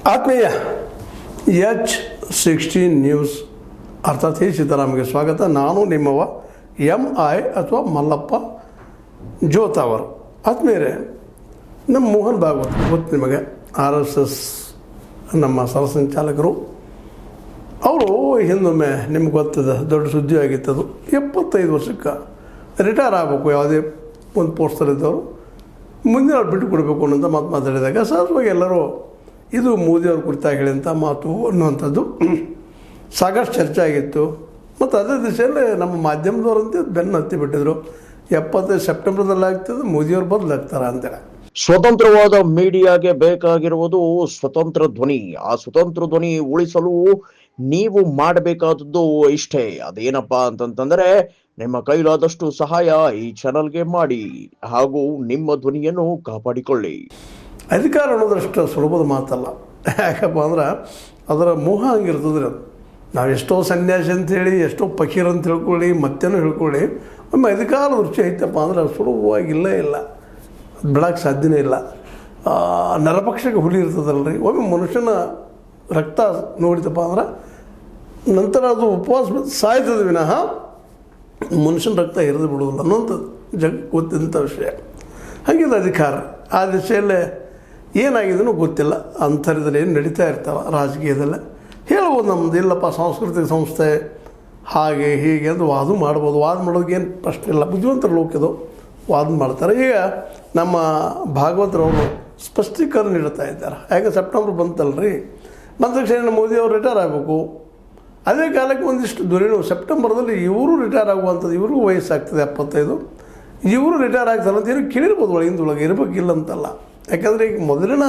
ಆತ್ಮೀಯ H16 news ಅರ್ಥಾತ್ ಹೇ ಸೀತಾರಾಮ್ಗೆ ಸ್ವಾಗತ. ನಾನು ನಿಮ್ಮವ MI ಅಥವಾ ಮಲ್ಲಪ್ಪ ಜೋತಾವರು. ಆತ್ಮೀಯರೇ, ನಮ್ಮ ಮೋಹನ್ ಭಾಗವತ್ ಗೊತ್ತು ನಿಮಗೆ, RSS ನಮ್ಮ ಸಹಸಂಚಾಲಕರು. ಅವರು ಹಿಂದೊಮ್ಮೆ ನಿಮ್ಗೆ ಗೊತ್ತದ, ದೊಡ್ಡ ಸುದ್ದಿ ಆಗಿತ್ತದು. 75 ವರ್ಷಕ್ಕೆ ರಿಟೈರ್ ಆಗಬೇಕು ಯಾವುದೇ ಒಂದು ಪೋಸ್ಟಲ್ಲಿದ್ದವರು, ಮುಂದಿನ ಅವ್ರು ಬಿಟ್ಟು ಕೊಡಬೇಕು ಅನ್ನೋಂಥ ಮಾತು ಮಾತಾಡಿದಾಗ ಸಹಜವಾಗಿ ಎಲ್ಲರೂ ಇದು ಮೋದಿಯವ್ರ ಕುರಿತಾಗಿ ಹೇಳಿದಂಥ ಮಾತು ಅನ್ನುವಂಥದ್ದು ಸಾಕಷ್ಟು ಚರ್ಚೆ ಆಗಿತ್ತು. ಮತ್ತು ಅದೇ ದಿಶೆಯಲ್ಲಿ ನಮ್ಮ ಮಾಧ್ಯಮದವರಂತೆ ಬೆನ್ನು ಹತ್ತಿ ಬಿಟ್ಟಿದ್ರು. 75 ಸೆಪ್ಟೆಂಬರ್ದಲ್ಲಿ ಆಗ್ತದೆ, ಮೋದಿಯವ್ರು ಬದಲಾಗ್ತಾರೆ ಅಂತೇಳಿ. ಸ್ವತಂತ್ರವಾದ ಮೀಡಿಯಾಗೆ ಬೇಕಾಗಿರುವುದು ಸ್ವತಂತ್ರ ಧ್ವನಿ. ಆ ಸ್ವತಂತ್ರ ಧ್ವನಿ ಉಳಿಸಲು ನೀವು ಮಾಡಬೇಕಾದದ್ದು ಇಷ್ಟೇ. ಅದೇನಪ್ಪಾ ಅಂತಂತಂದ್ರೆ, ನಿಮ್ಮ ಕೈಲಾದಷ್ಟು ಸಹಾಯ ಈ ಚಾನಲ್ಗೆ ಮಾಡಿ ಹಾಗೂ ನಿಮ್ಮ ಧ್ವನಿಯನ್ನು ಕಾಪಾಡಿಕೊಳ್ಳಿ. ಅಧಿಕಾರ ಅನ್ನೋದಷ್ಟು ಸುಲಭದ ಮಾತಲ್ಲ. ಯಾಕಪ್ಪ ಅಂದ್ರೆ ಅದರ ಮೋಹ ಹಂಗಿರ್ತದ್ರಿ. ಅದು ನಾವು ಎಷ್ಟೋ ಸನ್ಯಾಸಿ ಅಂಥೇಳಿ, ಎಷ್ಟೋ ಫಕೀರ್ ಅಂತ ಹೇಳ್ಕೊಳ್ಳಿ, ಮತ್ತೇನೋ ಹೇಳ್ಕೊಳ್ಳಿ, ಒಮ್ಮೆ ಅಧಿಕಾರದ ರುಚಿ ಐತಪ್ಪ ಅಂದ್ರೆ ಸುಲಭವಾಗಿ ಇಲ್ಲ, ಬಿಡೋಕ್ಕೆ ಸಾಧ್ಯನೇ ಇಲ್ಲ. ನರಪಕ್ಷಕ್ಕೆ ಹುಲಿ ಇರ್ತದಲ್ರಿ, ಒಮ್ಮೆ ಮನುಷ್ಯನ ರಕ್ತ ನೋಡಿತಪ್ಪ ಅಂದ್ರೆ ನಂತರ ಅದು ಉಪವಾಸ ಸಾಯ್ತದೆ ವಿನಃ ಮನುಷ್ಯನ ರಕ್ತ ಹಿರಿದು ಬಿಡೋದಿಲ್ಲ ಅನ್ನೋಂಥದ್ದು ಜಗಕ್ಕೆ ಗೊತ್ತಿದ್ದಂಥ ವಿಷಯ. ಹಾಗಿಲ್ಲ ಅಧಿಕಾರ. ಆ ದಿಶೆಯಲ್ಲೇ ಏನಾಗಿದೆಯೋ ಗೊತ್ತಿಲ್ಲ. ಅಂತರ್ಯದಲ್ಲಿ ಏನು ನಡೀತಾ ಇರ್ತಾವೆ ರಾಜಕೀಯದಲ್ಲೇ ಹೇಳ್ಬೋದು. ನಮ್ಮದು ಇಲ್ಲಪ್ಪ ಸಾಂಸ್ಕೃತಿಕ ಸಂಸ್ಥೆ ಹಾಗೆ ಹೀಗೆ ಅಂತ ವಾದ ಮಾಡ್ಬೋದು. ವಾದ ಮಾಡೋದಕ್ಕೇನು ಪ್ರಶ್ನೆ ಇಲ್ಲ, ಬುದ್ಧಿವಂತರ ಲೋಕದು ವಾದ ಮಾಡ್ತಾರೆ. ಈಗ ನಮ್ಮ ಭಾಗವತರವರು ಸ್ಪಷ್ಟೀಕರಣ ನೀಡ್ತಾ ಇದ್ದಾರೆ. ಯಾಕೆ ಸೆಪ್ಟೆಂಬರ್ ಬಂತಲ್ರಿ, ಬಂದ ತಕ್ಷಣ ಮೋದಿಯವರು ರಿಟೈರ್ ಆಗಬೇಕು. ಅದೇ ಕಾಲಕ್ಕೆ ಒಂದಿಷ್ಟು ಧ್ವನಿನು ಸೆಪ್ಟೆಂಬರ್ದಲ್ಲಿ ಇವರು ರಿಟೈರ್ ಆಗುವಂಥದ್ದು, ಇವ್ರಿಗೂ ವಯಸ್ಸಾಗ್ತದೆ 75, ಇವರು ರಿಟೈರ್ ಆಗ್ತಾರೆ ಅಂತ ಏನೋ ಕೇಳಿರ್ಬೋದು ಒಳಗಿಂದೊಳಗೆ, ಇರಬೇಕಿಲ್ಲ ಅಂತಲ್ಲ. ಯಾಕಂದರೆ ಈಗ ಮೊದಲಿನ